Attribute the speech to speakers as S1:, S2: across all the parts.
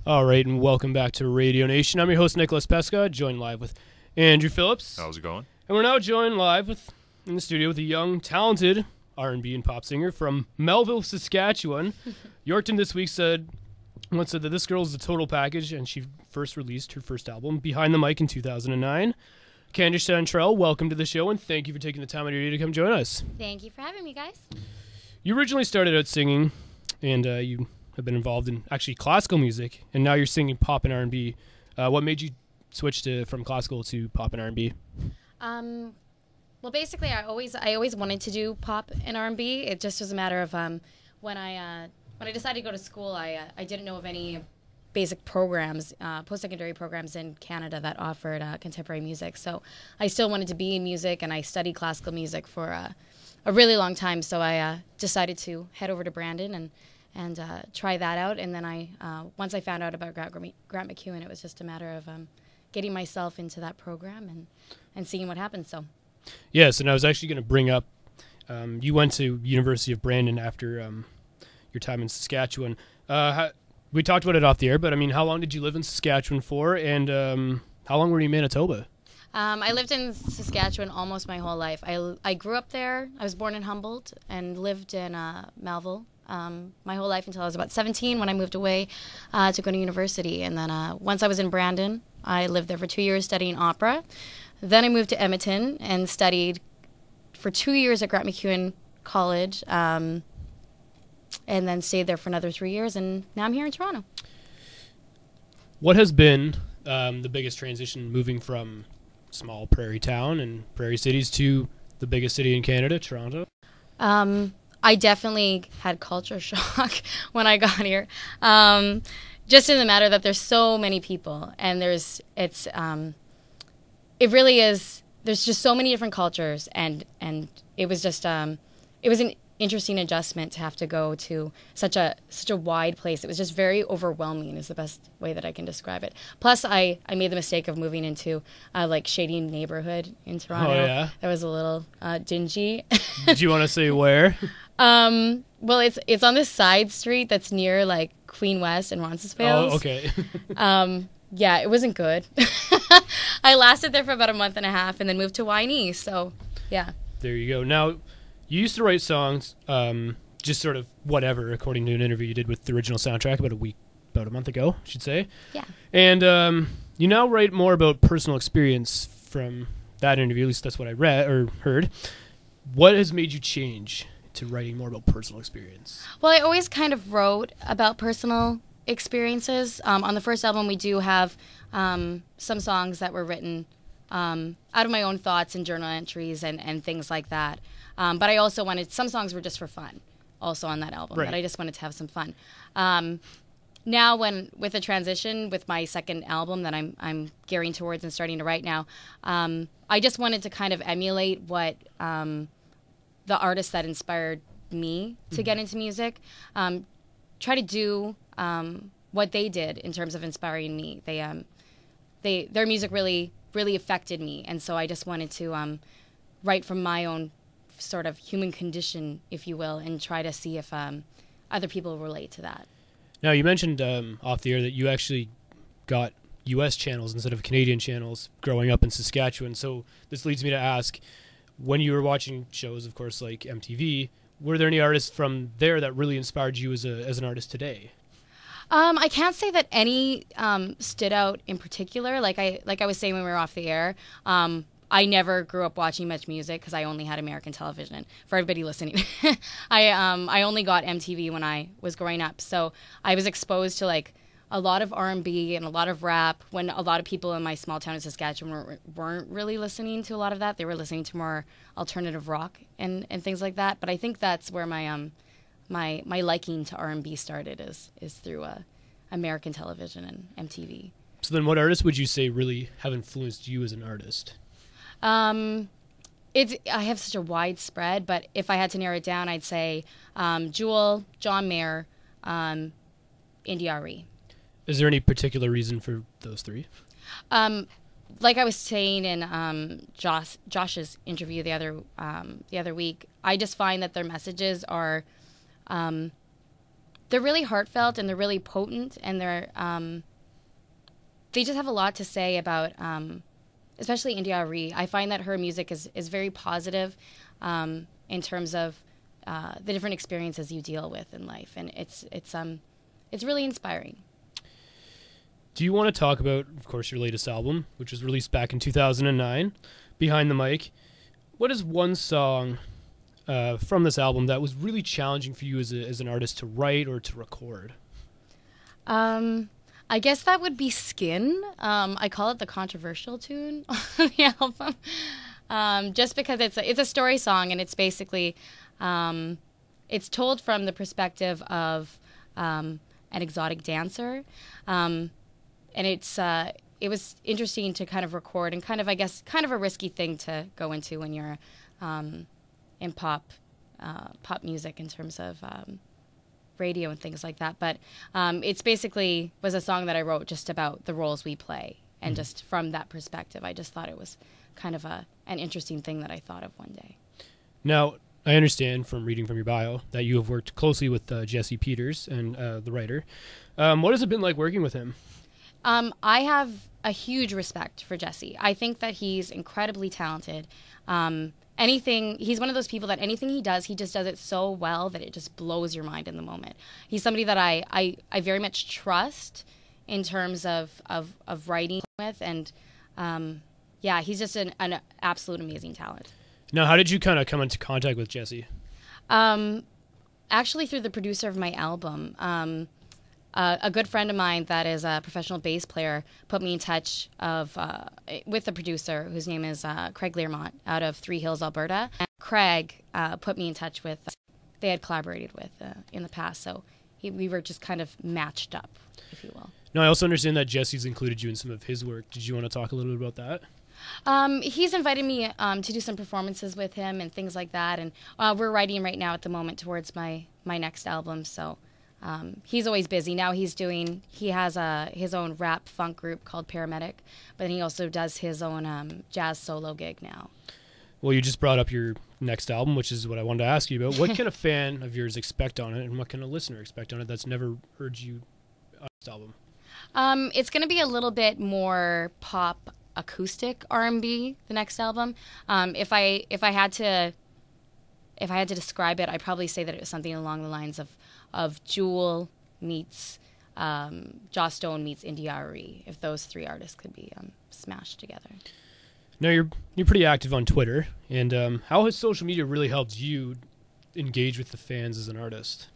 S1: All right, and welcome back to Radio Nation. I'm your host, Nicholas Pescod, joined live with Andrew Phillips.
S2: How's it going?
S1: And we're now joined live in the studio with a young, talented R&B and pop singer from Melville, Saskatchewan. Yorkton this week once said that this girl is a total package, and she first released her first album, Behind the Mic, in 2009. Candice Chantrell, welcome to the show, and thank you for taking the time out of your day to come join us.
S3: Thank you for having me, guys.
S1: You originally started out singing, and you have been involved in actually classical music, and now you're singing pop and R&B. What made you switch from classical to pop and R&B?
S3: Well, basically, I always wanted to do pop and R&B. It just was a matter of when I decided to go to school, I didn't know of any basic programs, post-secondary programs in Canada that offered contemporary music. So I still wanted to be in music, and I studied classical music for a really long time. So I decided to head over to Brandon and try that out. And then once I found out about Grant MacEwan, it was just a matter of getting myself into that program and seeing what happens. So.
S1: Yes, and I was actually going to bring up, you went to University of Brandon after your time in Saskatchewan. We talked about it off the air, but I mean, how long did you live in Saskatchewan for, and how long were you in Manitoba?
S3: I lived in Saskatchewan almost my whole life. I grew up there. I was born in Humboldt and lived in Melville my whole life until I was about 17 when I moved away to go to university. And then once I was in Brandon, I lived there for 2 years studying opera. Then I moved to Edmonton and studied for 2 years at Grant MacEwan College, and then stayed there for another 3 years, and now I'm here in Toronto.
S1: What has been the biggest transition moving from small prairie town and prairie cities to the biggest city in Canada, Toronto?
S3: I definitely had culture shock when I got here. Just in the matter that there's so many people, and it really is. There's just so many different cultures, and it was just it was an interesting adjustment to have to go to such a wide place. It was just very overwhelming, is the best way that I can describe it. Plus, I made the mistake of moving into like shady neighborhood in Toronto.
S1: Oh yeah,
S3: that was a little dingy.
S1: Do you want to say where?
S3: Well, it's on this side street that's near like Queen West and Roncesvalles.
S1: Oh, okay.
S3: Yeah, it wasn't good. I lasted there for about a month and a half and then moved to Wainie, so yeah.
S1: There you go. Now, you used to write songs, just sort of whatever, according to an interview you did with the original soundtrack about a month ago, I should say.
S3: Yeah.
S1: And you now write more about personal experience from that interview, at least that's what I read or heard. What has made you change to writing more about personal experience?
S3: Well, I always kind of wrote about personal experiences. On the first album, we do have some songs that were written out of my own thoughts and journal entries and things like that. But I also some songs were just for fun also on that album,
S1: right.
S3: But I just wanted to have some fun. Now with the transition with my second album that I'm gearing towards and starting to write now, I just wanted to kind of emulate what the artists that inspired me to get into music, try to do what they did in terms of inspiring me. Their music really affected me, and so I just wanted to write from my own sort of human condition, if you will, and try to see if other people relate to that.
S1: Now, you mentioned off the air that you actually got U.S. channels instead of Canadian channels growing up in Saskatchewan, so this leads me to ask, when you were watching shows, of course, like MTV, were there any artists from there that really inspired you as an artist today?
S3: I can't say that any stood out in particular. Like I was saying when we were off the air, I never grew up watching much music because I only had American television. For everybody listening, I only got MTV when I was growing up. So I was exposed to like a lot of R&B and a lot of rap when a lot of people in my small town in Saskatchewan weren't really listening to a lot of that. They were listening to more alternative rock and things like that. But I think that's where my my liking to R&B started is through American television and MTV.
S1: So then what artists would you say really have influenced you as an artist?
S3: I have such a wide spread, but if I had to narrow it down, I'd say Jewel, John Mayer, Indy Ari.
S1: Is there any particular reason for those three?
S3: Like I was saying in Josh's interview the other week, I just find that their messages are they're really heartfelt and they're really potent, and they just have a lot to say about, especially India Arie. I find that her music is very positive in terms of the different experiences you deal with in life, and it's really inspiring.
S1: Do you want to talk about, of course, your latest album, which was released back in 2009, Behind the Mic? What is one song from this album that was really challenging for you as an artist to write or to record?
S3: I guess that would be Skin. I call it the controversial tune on the album, just because it's a story song, and it's basically it's told from the perspective of an exotic dancer, and it was interesting to kind of record, and kind of a risky thing to go into when you're in pop music in terms of radio and things like that. But it's basically was a song that I wrote just about the roles we play, and just from that perspective, I just thought it was kind of an interesting thing that I thought of one day.
S1: Now, I understand from reading from your bio that you have worked closely with Jesse Peters and the writer. What has it been like working with him?
S3: I have a huge respect for Jesse. I think that he's incredibly talented. He's one of those people that anything he just does it so well that it just blows your mind in the moment. He's somebody that I very much trust in terms of writing with, and he's just an absolute amazing talent.
S1: Now, how did you kind of come into contact with Jesse?
S3: Actually, through the producer of my album. A good friend of mine that is a professional bass player put me in touch with the producer, whose name is Craig Learmont, out of Three Hills, Alberta. And Craig put me in touch with, they had collaborated with in the past, so we were just kind of matched up, if you will.
S1: Now, I also understand that Jesse's included you in some of his work. Did you want to talk a little bit about that?
S3: He's invited me to do some performances with him and things like that, and we're writing right now at the moment towards my next album, so... he's always busy. Now he has his own rap funk group called Paramedic, but then he also does his own jazz solo gig now.
S1: Well, you just brought up your next album, which is what I wanted to ask you about. What can a fan of yours expect on it, and what can a listener expect on it that's never heard you on this album?
S3: It's going to be a little bit more pop acoustic R&B, the next album. If I had to describe it, I'd probably say that it was something along the lines of Jewel meets Joss Stone meets India Arie, if those three artists could be smashed together.
S1: Now, you're pretty active on Twitter, and how has social media really helped you engage with the fans as an artist?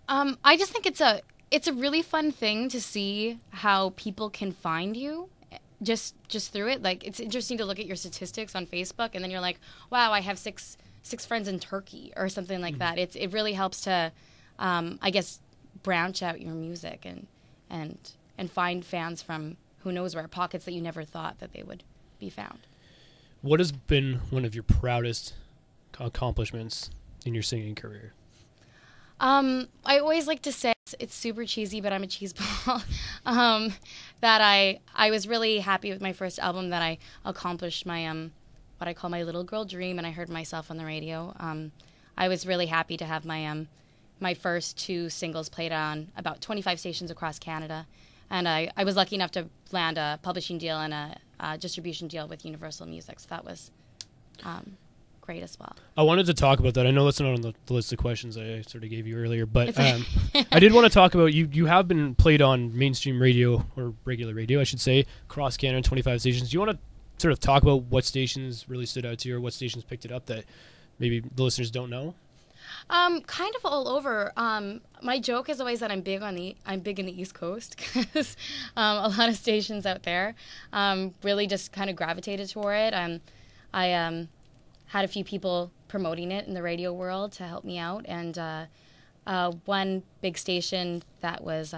S3: I just think it's a really fun thing to see how people can find you just through it. Like, it's interesting to look at your statistics on Facebook, and then you're like, wow, I have six friends in Turkey or something like that. It really helps to I guess branch out your music and find fans from who knows where, pockets that you never thought that they would be found.
S1: What has been one of your proudest accomplishments in your singing career?
S3: I always like to say, it's super cheesy, but I'm a cheeseball, that I was really happy with my first album, that I accomplished my what I call my little girl dream, and I heard myself on the radio. I was really happy to have my first two singles played on about 25 stations across Canada. And I was lucky enough to land a publishing deal and a distribution deal with Universal Music. So that was great as well.
S1: I wanted to talk about that. I know that's not on the list of questions I sort of gave you earlier, but I did want to talk about you have been played on mainstream radio, or regular radio, I should say, across Canada, 25 stations. Do you want to sort of talk about what stations really stood out to you, or what stations picked it up that maybe the listeners don't know?
S3: Kind of all over. My joke is always that I'm big in the East Coast, because a lot of stations out there really just kind of gravitated toward it. I had a few people promoting it in the radio world to help me out, and one big station that was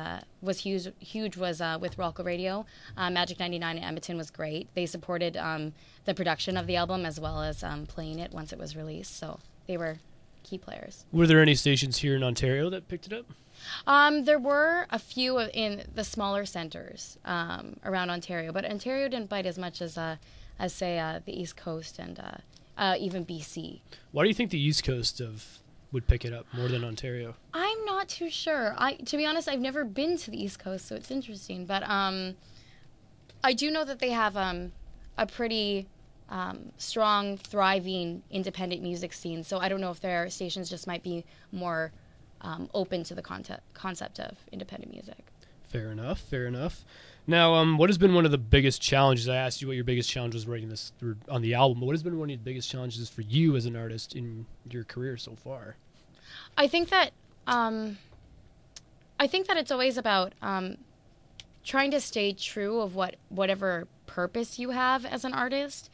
S3: huge was with Rolco Radio. Magic 99 in Edmonton was great. They supported the production of the album as well as playing it once it was released, so they were key players.
S1: Were there any stations here in Ontario that picked it up?
S3: There were a few in the smaller centers around Ontario, but Ontario didn't bite as much as say the East Coast and even BC.
S1: Why do you think the East Coast would pick it up more than Ontario?
S3: I'm not not too sure. To be honest, I've never been to the East Coast, so it's interesting. But I do know that they have a pretty strong, thriving independent music scene. So I don't know if their stations just might be more open to the concept of independent music.
S1: Fair enough. Fair enough. Now, what has been one of the biggest challenges? I asked you what your biggest challenge was writing this on the album. But what has been one of the biggest challenges for you as an artist in your career so far?
S3: I think that it's always about trying to stay true of whatever purpose you have as an artist,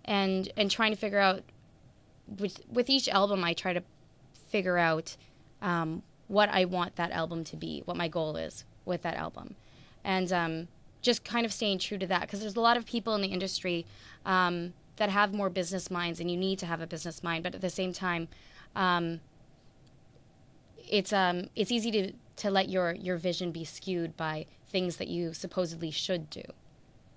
S3: and trying to figure out with each album. I try to figure out what I want that album to be, what my goal is with that album, and just kind of staying true to that, because there's a lot of people in the industry that have more business minds, and you need to have a business mind, but at the same time, it's easy to let your vision be skewed by things that you supposedly should do,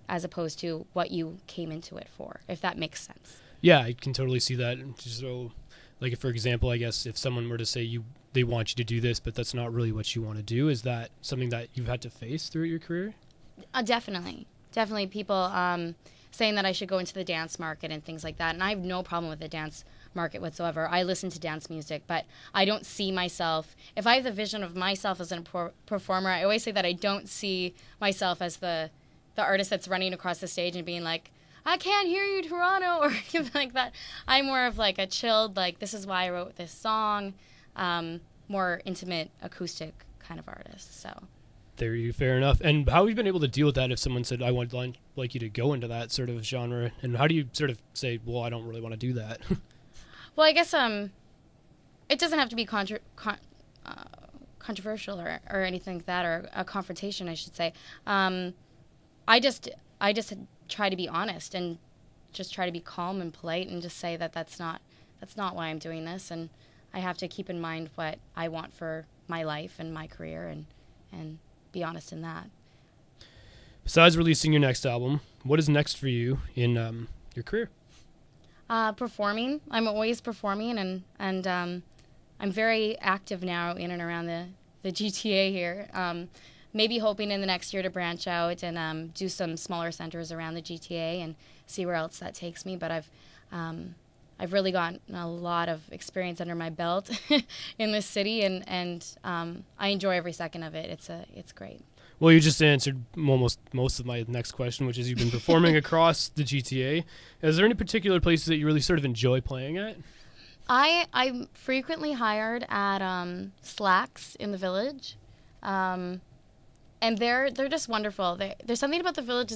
S3: as opposed to what you came into it for, if that makes sense.
S1: Yeah, I can totally see that. So, like, for example, I guess if someone were to say they want you to do this, but that's not really what you want to do, is that something that you've had to face throughout your career? Definitely.
S3: People saying that I should go into the dance market and things like that, and I have no problem with the dance market whatsoever. I listen to dance music, but I don't see myself, if I have the vision of myself as a performer, I always say that I don't see myself as the artist that's running across the stage and being like, I can't hear you, Toronto, or something like that. I'm more of like a chilled, like, this is why I wrote this song, more intimate, acoustic kind of artist. So
S1: fair enough. And how have you been able to deal with that if someone said, I would like you to go into that sort of genre? And how do you sort of say, well, I don't really want to do that?
S3: Well, I guess it doesn't have to be controversial or anything like that, or a confrontation, I should say. I just try to be honest and just try to be calm and polite and just say that that's not why I'm doing this, and I have to keep in mind what I want for my life and my career, and be honest in that.
S1: Besides releasing your next album, what is next for you in your career?
S3: Performing. I'm always performing, and I'm very active now in and around the GTA here. Maybe hoping in the next year to branch out and do some smaller centers around the GTA and see where else that takes me. But I've really gotten a lot of experience under my belt in this city, and I enjoy every second of it. It's great.
S1: Well, you just answered almost most of my next question, which is you've been performing across the GTA. Is there any particular places that you really sort of enjoy playing at?
S3: I'm frequently hired at Slacks in the Village. And they're just wonderful. There's something about the Village.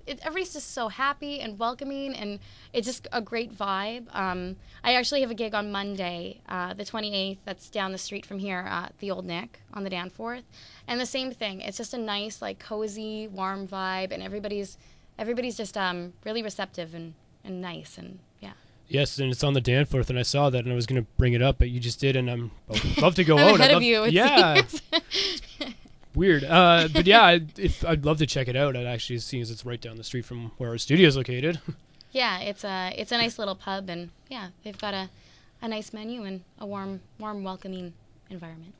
S3: Everybody's just so happy and welcoming, and it's just a great vibe. I actually have a gig on Monday, the 28th. That's down the street from here at the Old Nick on the Danforth, and the same thing. It's just a nice, like, cozy, warm vibe, and everybody's just really receptive and nice, and yeah.
S1: Yes, and it's on the Danforth, and I saw that, and I was going to bring it up, but you just did, and I'd love to go
S3: I'm
S1: out.
S3: ahead of you.
S1: Yeah. Weird. But yeah, I'd love to check it out. I'd actually, seeing as it's right down the street from where our studio is located.
S3: Yeah, it's a nice little pub, and yeah, they've got a nice menu and a warm, welcoming environment.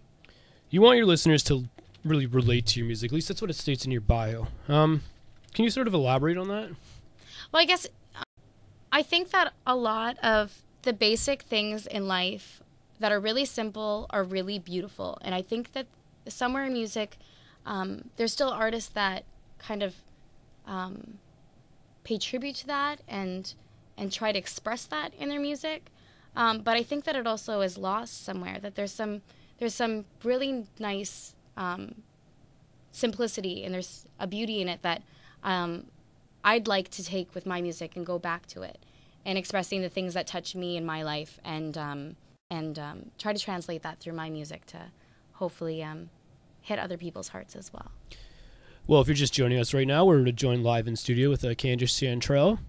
S1: You want your listeners to really relate to your music. At least that's what it states in your bio. Can you sort of elaborate on that?
S3: Well, I guess I think that a lot of the basic things in life that are really simple are really beautiful, and I think that somewhere in music, there's still artists that kind of pay tribute to that and try to express that in their music. But I think that it also is lost somewhere. That there's some really nice simplicity, and there's a beauty in it that I'd like to take with my music and go back to it, and expressing the things that touch me in my life, and try to translate that through my music to hopefully hit other people's hearts as well.
S1: Well, if you're just joining us right now, we're joined live in studio with Candice Chantrell,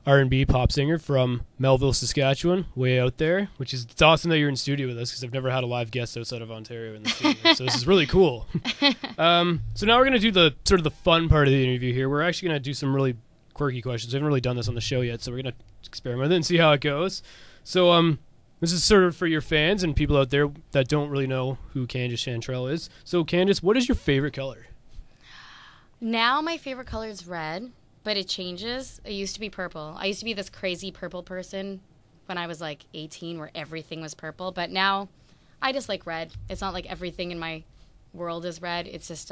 S1: R&B pop singer from Melville, Saskatchewan, way out there, it's awesome that you're in studio with us, because I've never had a live guest outside of Ontario in the studio, so this is really cool. So now we're going to do the sort of the fun part of the interview here. We're actually going to do some really quirky questions. We haven't really done this on the show yet, so we're going to experiment with it and see how it goes. So, This is sort of for your fans and people out there that don't really know who Candice Chantrell is. So, Candice, what is your favorite color?
S3: Now my favorite color is red, but it changes. It used to be purple. I used to be this crazy purple person when I was like 18 where everything was purple, but now I just like red. It's not like everything in my world is red. It's just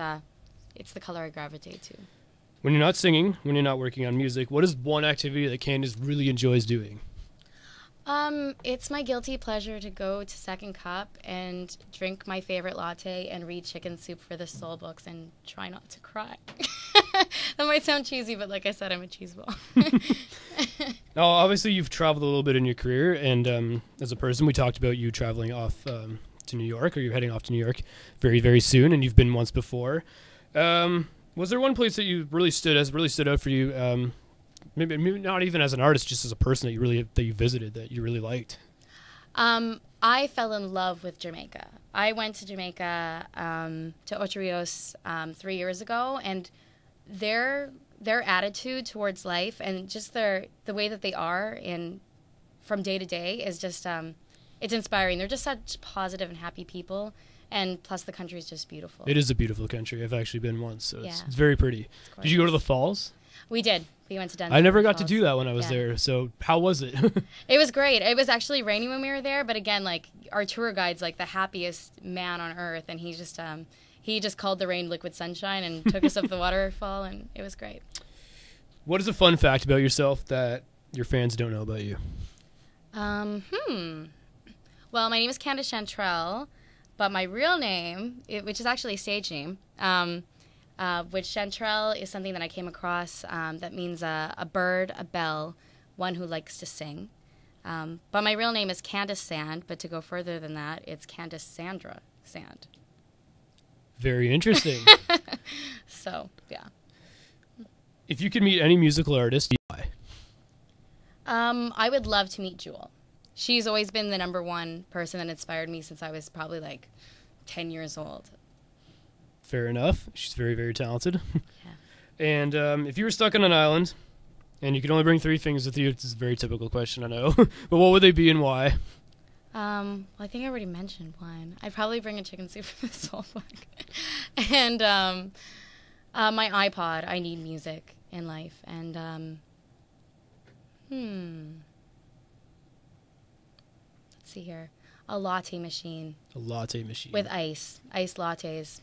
S3: it's the color I gravitate to.
S1: When you're not singing, when you're not working on music, what is one activity that Candice really enjoys doing?
S3: It's my guilty pleasure to go to Second Cup and drink my favorite latte and read Chicken Soup for the Soul books and try not to cry. That might sound cheesy, but like I said, I'm a cheeseball.
S1: Now, obviously, you've traveled a little bit in your career, and as a person, we talked about you traveling off to New York, or you're heading off to New York very, very soon, and you've been once before. Was there one place that you really stood out for you? Maybe not even as an artist, just as a person that you visited that you really liked.
S3: I fell in love with Jamaica. I went to Jamaica to Ocho Rios 3 years ago, and their attitude towards life and just the way that they are from day to day is just it's inspiring. They're just such positive and happy people, and plus the country is just beautiful.
S1: It is a beautiful country. I've actually been once, so
S3: Yeah.
S1: it's very pretty. Did you go to the falls?
S3: We did. We went to Denver.
S1: I never got to
S3: Falls.
S1: do that when I was
S3: Yeah.
S1: there. So how was it?
S3: It was great. It was actually raining when we were there, but again, like our tour guide's like the happiest man on earth, and he just called the rain liquid sunshine and took us up the waterfall, and it was great.
S1: What is a fun fact about yourself that your fans don't know about you?
S3: Well, my name is Candice Chantrell, but my real name, which is actually a stage name, which Chantrell is something that I came across that means a bird, a bell, one who likes to sing. But my real name is Candice Sand, but to go further than that, it's Candice Sandra Sand.
S1: Very interesting.
S3: So, yeah.
S1: If you could meet any musical artist, why?
S3: I would love to meet Jewel. She's always been the number one person that inspired me since I was probably like 10 years old.
S1: Fair enough. She's very, very talented.
S3: Yeah.
S1: And if you were stuck on an island and you could only bring 3 things with you, it's a very typical question, I know. But what would they be and why?
S3: Well, I think I already mentioned one. I'd probably bring a Chicken Soup for the Soul book. And my iPod. I need music in life. And let's see here. A latte machine.
S1: A latte machine.
S3: With ice. Iced lattes.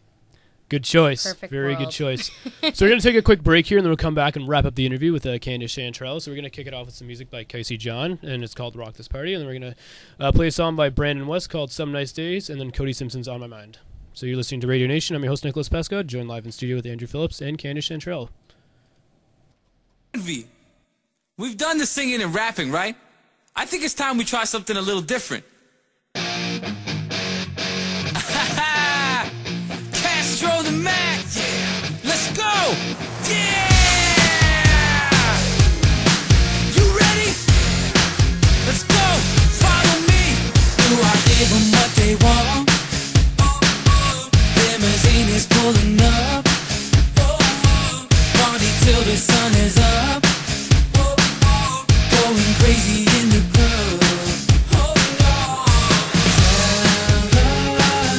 S1: Good choice.
S3: Perfect
S1: Very
S3: world.
S1: good choice. So we're going to take a quick break here, and then we'll come back and wrap up the interview with Candice Chantrell. So we're going to kick it off with some music by Casey John, and it's called Rock This Party. And then we're going to play a song by Brandon West called Some Nice Days, and then Cody Simpson's On My Mind. So you're listening to Radio Nation. I'm your host, Nicholas Pescod, joined live in studio with Andrew Phillips and Candice Chantrell.
S2: We've done the singing and rapping, right? I think it's time we try something a little different. Castro the Mac, yeah. Let's go, yeah. You ready? Let's go. Follow me. Do I give them what they want? Limousine is pulling up. Party till the sun is up. Going crazy in the club. Tell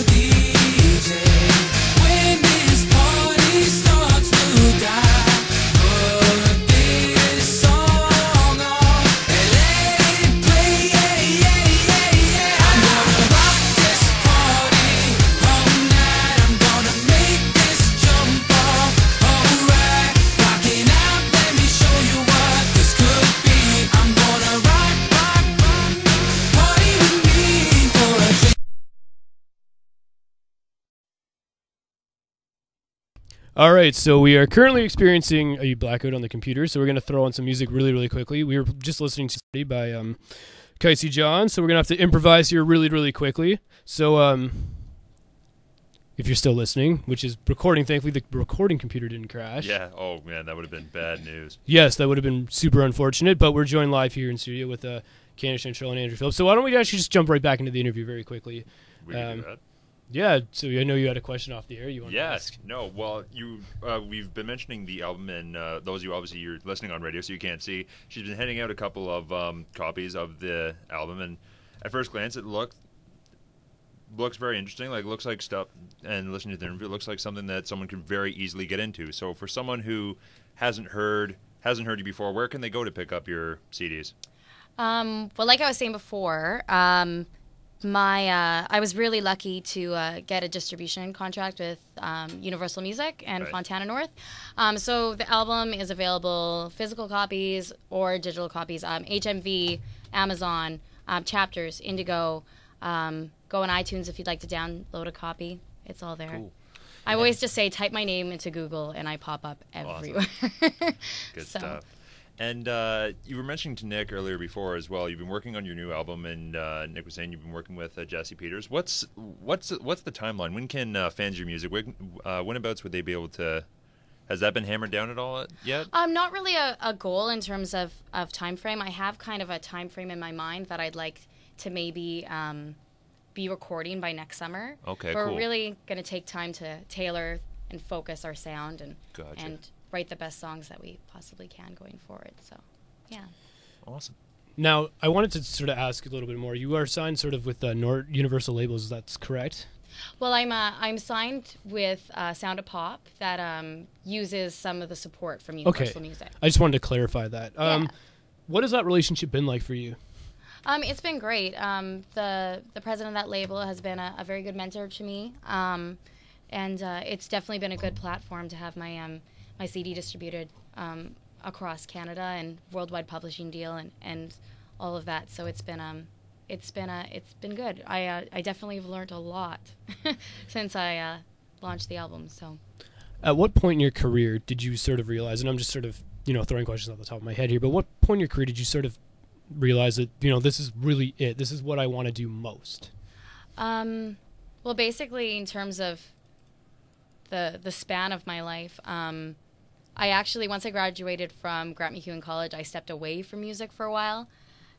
S2: the DJ when this party starts to die, put this song on and let it play. I'm gonna rock this party all night. I'm gonna make this jump off. Alright, rocking out. Let me show you what this could be. I'm gonna rock, party with me for a drink.
S1: All right, so we are currently experiencing a blackout on the computer, so we're going to throw on some music really, really quickly. We were just listening to somebody by Casey John, so we're going to have to improvise here really, really quickly. So if you're still listening, which is recording, thankfully the recording computer didn't crash.
S4: Yeah. Oh man, that would have been bad news.
S1: Yes, that would have been super unfortunate, but we're joined live here in studio with Candice Chantrell and Andrew Phillips. So why don't we actually just jump right back into the interview very quickly?
S4: We can do that.
S1: Yeah, so I know you had a question off the air you want to
S4: Yes.
S1: ask.
S4: No. Well, we've been mentioning the album, and those of you obviously you're listening on radio, so you can't see. She's been handing out a couple of copies of the album, and at first glance, it looks very interesting. Like, looks like stuff, and listening to the interview, it looks like something that someone could very easily get into. So, for someone who hasn't heard you before, where can they go to pick up your CDs?
S3: Well, like I was saying before, I was really lucky to get a distribution contract with Universal Music and
S4: Right.
S3: Fontana North. So the album is available physical copies or digital copies. HMV, Amazon, Chapters, Indigo. Go on iTunes if you'd like to download a copy. It's all there.
S4: Cool.
S3: I always just say type my name into Google and I pop up everywhere.
S4: Good
S3: So.
S4: stuff. And you were mentioning to Nick earlier before as well. You've been working on your new album, and Nick was saying you've been working with Jesse Peters. What's the timeline? When can fans of your music? Whenabouts would they be able to? Has that been hammered down at all yet?
S3: Not really a goal in terms of time frame. I have kind of a time frame in my mind that I'd like to maybe be recording by next summer.
S4: Okay,
S3: but
S4: cool.
S3: We're really going to take time to tailor and focus our sound and
S4: Gotcha.
S3: write the best songs that we possibly can going forward. So, yeah.
S4: Awesome.
S1: Now, I wanted to sort of ask a little bit more. You are signed sort of with Universal labels, that's correct?
S3: Well, I'm signed with Sound of Pop that uses some of the support from Universal Music.
S1: I just wanted to clarify that.
S3: Yeah.
S1: What has that relationship been like for you?
S3: It's been great. The president of that label has been a very good mentor to me, and it's definitely been a good platform to have my CD distributed across Canada and worldwide publishing deal and all of that. So it's been good. I definitely have learned a lot since I launched the album. So,
S1: At what point in your career did you sort of realize, and I'm just sort of throwing questions off the top of my head here, but what point in your career did you sort of realize that this is really it? This is what I want to do most.
S3: Well, basically, in terms of the span of my life, I actually, once I graduated from Grant MacEwan College, I stepped away from music for a while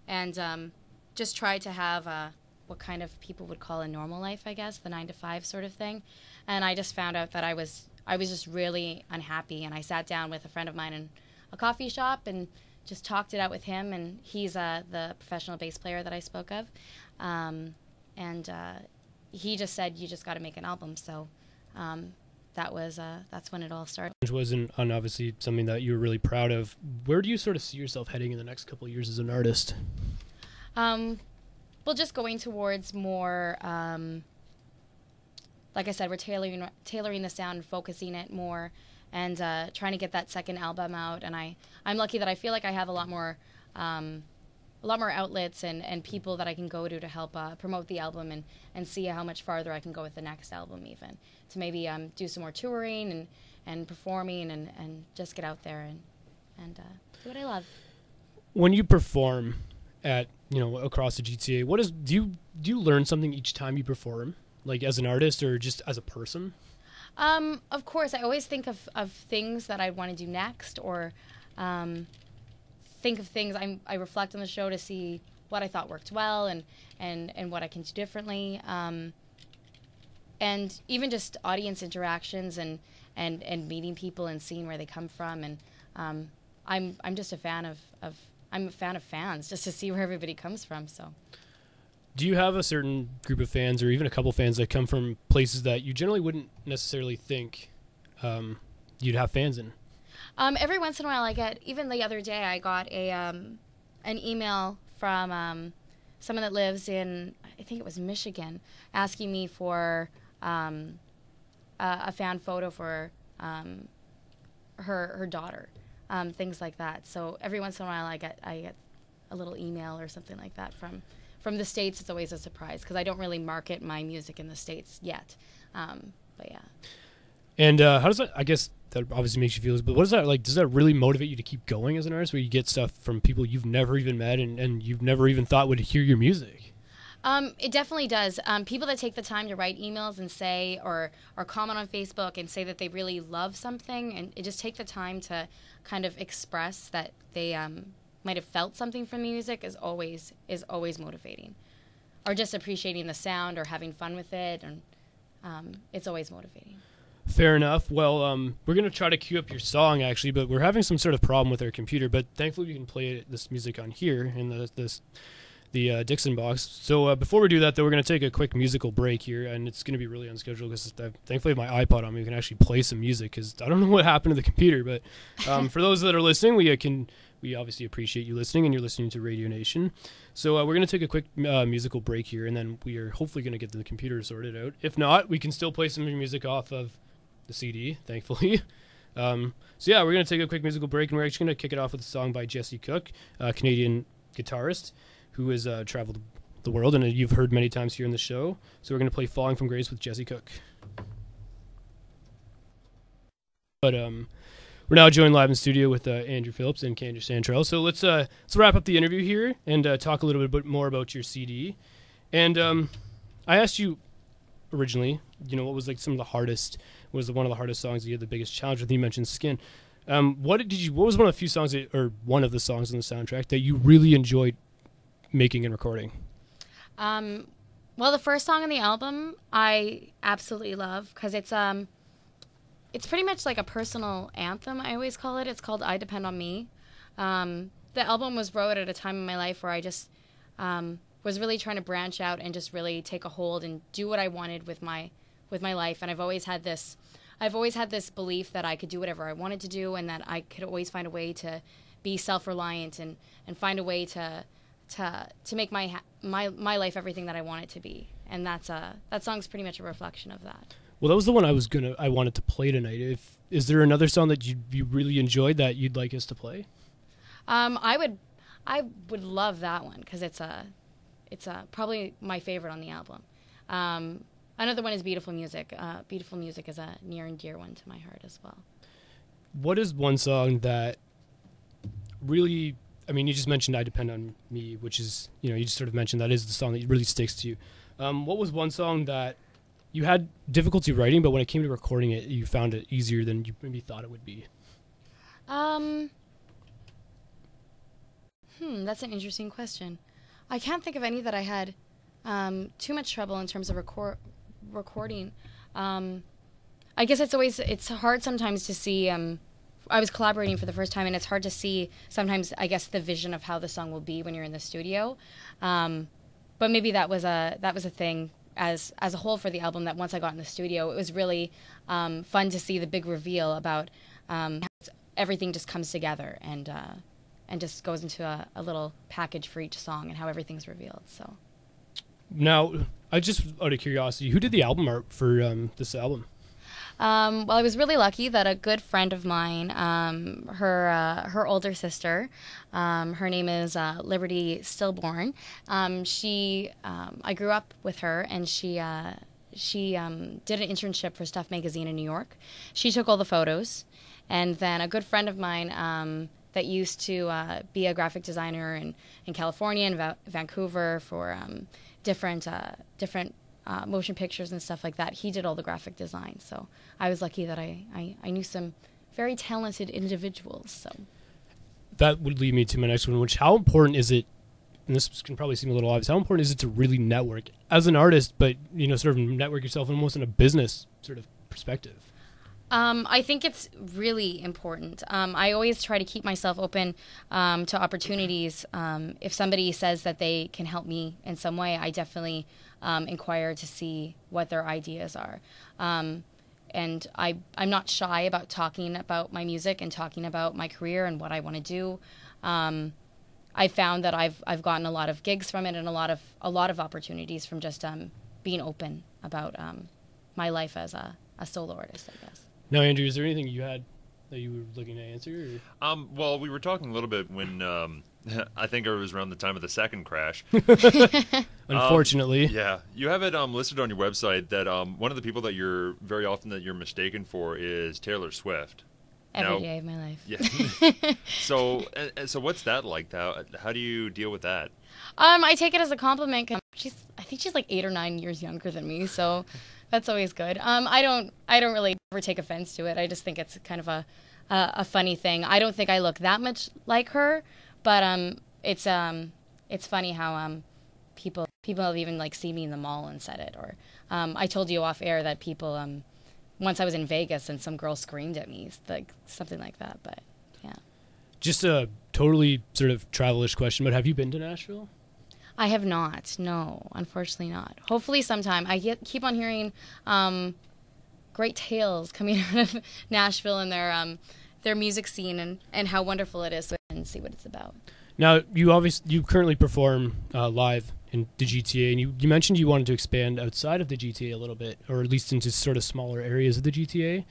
S3: and just tried to have what kind of people would call a normal life, I guess, the 9-to-5 sort of thing. And I just found out that I was just really unhappy, and I sat down with a friend of mine in a coffee shop and just talked it out with him, and he's the professional bass player that I spoke of. He just said, you just got to make an album. So that's when it all started.
S1: Which wasn't obviously something that you were really proud of. Where do you sort of see yourself heading in the next couple of years as an artist?
S3: Well, just going towards more, like I said, we're tailoring the sound and focusing it more and trying to get that second album out. And I'm lucky that I feel like I have a lot more outlets and people that I can go to help promote the album and see how much farther I can go with the next album, even to maybe do some more touring and performing and just get out there and do what I love.
S1: When you perform at across the GTA, do you learn something each time you perform, like as an artist or just as a person?
S3: Of course, I always think of things that I want to do next, or think of things. I reflect on the show to see what I thought worked well and what I can do differently. And even just audience interactions and meeting people and seeing where they come from. And I'm just a fan of fans, just to see where everybody comes from. So,
S1: do you have a certain group of fans or even a couple fans that come from places that you generally wouldn't necessarily think you'd have fans in?
S3: Every once in a while I get, even the other day I got an email from someone that lives in, I think it was Michigan, asking me for a fan photo for her daughter, things like that. So every once in a while I get a little email or something like that from the States. It's always a surprise because I don't really market my music in the States yet. But yeah.
S1: And how does that, I guess that obviously makes you feel, but what is that like? Does that really motivate you to keep going as an artist, where you get stuff from people you've never even met and you've never even thought would hear your music?
S3: It definitely does. People that take the time to write emails and say, or comment on Facebook and say that they really love something, and just take the time to kind of express that they might have felt something from the music is always motivating. Or just appreciating the sound or having fun with it, and it's always motivating.
S1: Fair enough. Well, we're going to try to cue up your song, actually, but we're having some sort of problem with our computer. But thankfully, we can play this music on here in the Dixon box. So before we do that, though, we're going to take a quick musical break here, and it's going to be really unscheduled because thankfully I have my iPod on me. We can actually play some music because I don't know what happened to the computer. But for those that are listening, we obviously appreciate you listening, and you're listening to Radio Nation. So we're going to take a quick musical break here, and then we are hopefully going to get the computer sorted out. If not, we can still play some music off of the CD, thankfully. So yeah, we're going to take a quick musical break, and we're actually going to kick it off with a song by Jesse Cook, a Canadian guitarist who has traveled the world, and you've heard many times here in the show. So we're going to play Falling from Grace with Jesse Cook. But we're now joined live in studio with Andrew Phillips and Candice Chantrell. So let's wrap up the interview here and talk a little bit more about your CD. And I asked you originally, what was like one of the hardest songs that you had the biggest challenge with? You mentioned Skin. What was one of the few songs or one of the songs on the soundtrack that you really enjoyed making and recording?
S3: Well, the first song on the album I absolutely love because it's pretty much like a personal anthem, I always call it. It's called I Depend on Me. The album was wrote at a time in my life where I just was really trying to branch out and just really take a hold and do what I wanted with my life. And I've always had this belief that I could do whatever I wanted to do, and that I could always find a way to be self-reliant and find a way to make my life everything that I want it to be. And that song's pretty much a reflection of that.
S1: Well, that was the one I wanted to play tonight. Is there another song that you really enjoyed that you'd like us to play?
S3: I would love that one because it's probably my favorite on the album. Another one is Beautiful Music. Beautiful Music is a near and dear one to my heart as well.
S1: What is one song that really, you just mentioned I Depend on Me, which is, you just sort of mentioned that is the song that really sticks to you. What was one song that you had difficulty writing, but when it came to recording it, you found it easier than you maybe thought it would be?
S3: That's an interesting question. I can't think of any that I had too much trouble in terms of recording. I guess it's hard sometimes to see. I was collaborating for the first time, and it's hard to see sometimes, I guess, the vision of how the song will be when you're in the studio. But maybe that was a thing as a whole for the album, that once I got in the studio, it was really fun to see the big reveal about how everything just comes together and just goes into a little package for each song and how everything's revealed. So
S1: now, I just out of curiosity, who did the album art for this album?
S3: Well, I was really lucky that a good friend of mine, her older sister, her name is Liberty Stillborn. I grew up with her, and she did an internship for Stuff Magazine in New York. She took all the photos, and then a good friend of mine that used to be a graphic designer in California and Vancouver for different motion pictures and stuff like that. He did all the graphic design, so I was lucky that I knew some very talented individuals. So
S1: that would lead me to my next one, which how important is it, and this can probably seem a little obvious, how important is it to really network as an artist, but sort of network yourself almost in a business sort of perspective?
S3: I think it's really important. I always try to keep myself open to opportunities. If somebody says that they can help me in some way, I definitely inquire to see what their ideas are. And I'm not shy about talking about my music and talking about my career and what I want to do. I found that I've gotten a lot of gigs from it, and a lot of opportunities from just being open about my life as a solo artist, I guess.
S1: Now, Andrew, is there anything you had that you were looking to answer? Or?
S4: Well, we were talking a little bit when I think it was around the time of the second crash.
S1: Unfortunately.
S4: Yeah. You have it listed on your website that one of the people that you're very often mistaken for is Taylor Swift.
S3: Every day of my life.
S4: Yeah. So what's that like? How do you deal with that?
S3: I take it as a compliment. 'Cause I think she's like 8 or 9 years younger than me, so that's always good. I don't really ever take offense to it. I just think it's kind of a funny thing. I don't think I look that much like her, but it's funny how people have even like seen me in the mall and said it. Or I told you off air that people once I was in Vegas and some girl screamed at me, like something like that. But yeah.
S1: Just a totally sort of travel-ish question, but have you been to Nashville?
S3: I have not. No, unfortunately not. Hopefully sometime. Keep on hearing great tales coming out of Nashville and their music scene and how wonderful it is. So and see what it's about.
S1: Now, you currently perform live in the GTA, and you mentioned you wanted to expand outside of the GTA a little bit, or at least into sort of smaller areas of the GTA.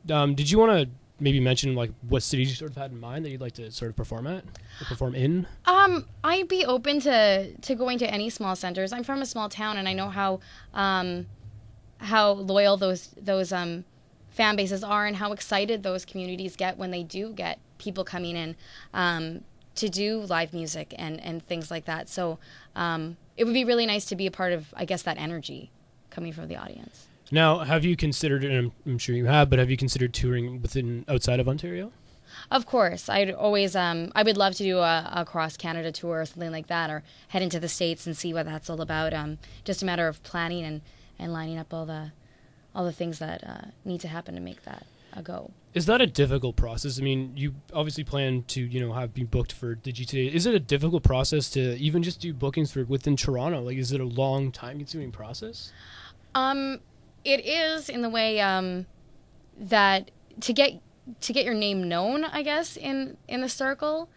S1: Did you want to maybe mention like what cities you sort of had in mind that you'd like to sort of perform at or perform in?
S3: I'd be open to going to any small centers. I'm from a small town, and I know how loyal those fan bases are, and how excited those communities get when they do get people coming in to do live music and things like that. So it would be really nice to be a part of, I guess, that energy coming from the audience. Now,
S1: have you considered, and I'm sure you have, but have you considered touring outside of Ontario?
S3: Of course. I'd always, I would love to do a cross Canada tour or something like that, or head into the States and see what that's all about. Just a matter of planning and lining up all the things that need to happen to make that a go.
S1: Is that a difficult process? I mean, you obviously plan to, have been booked for the GTA. Is it a difficult process to even just do bookings within Toronto? Like, is it a long, time-consuming process?
S3: It is in the way that to get your name known, I guess, in the circle,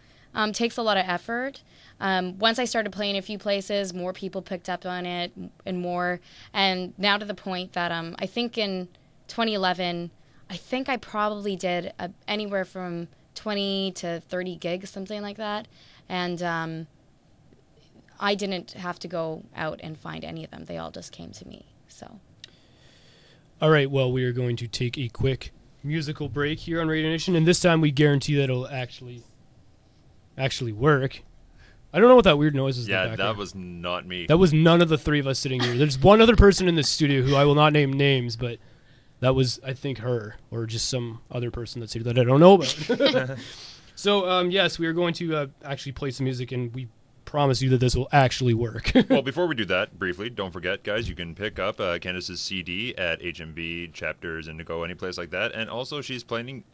S3: takes a lot of effort. Once I started playing a few places, more people picked up on it and now to the point that I think in 2011, I think I probably did anywhere from 20 to 30 gigs, something like that. And I didn't have to go out and find any of them. They all just came to me. So.
S1: All right. Well, we are going to take a quick musical break here on Radio Nation, and this time we guarantee that it'll actually work. I don't know what that weird noise is.
S4: Yeah, that was not me.
S1: That was none of the three of us sitting here. There's one other person in the studio who I will not name names, but that was, I think, her or just some other person that's here that I don't know about. So, yes, we are going to actually play some music, and we promise you that this will actually work.
S4: Well, before we do that, briefly, don't forget, guys, you can pick up Candice's CD at HMV, Chapters, Indigo, any place like that. And also, she's playing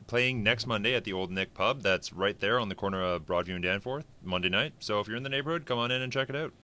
S4: next Monday at the Old Nick Pub. That's right there on the corner of Broadview and Danforth, Monday night. So if you're in the neighborhood, come on in and check it out.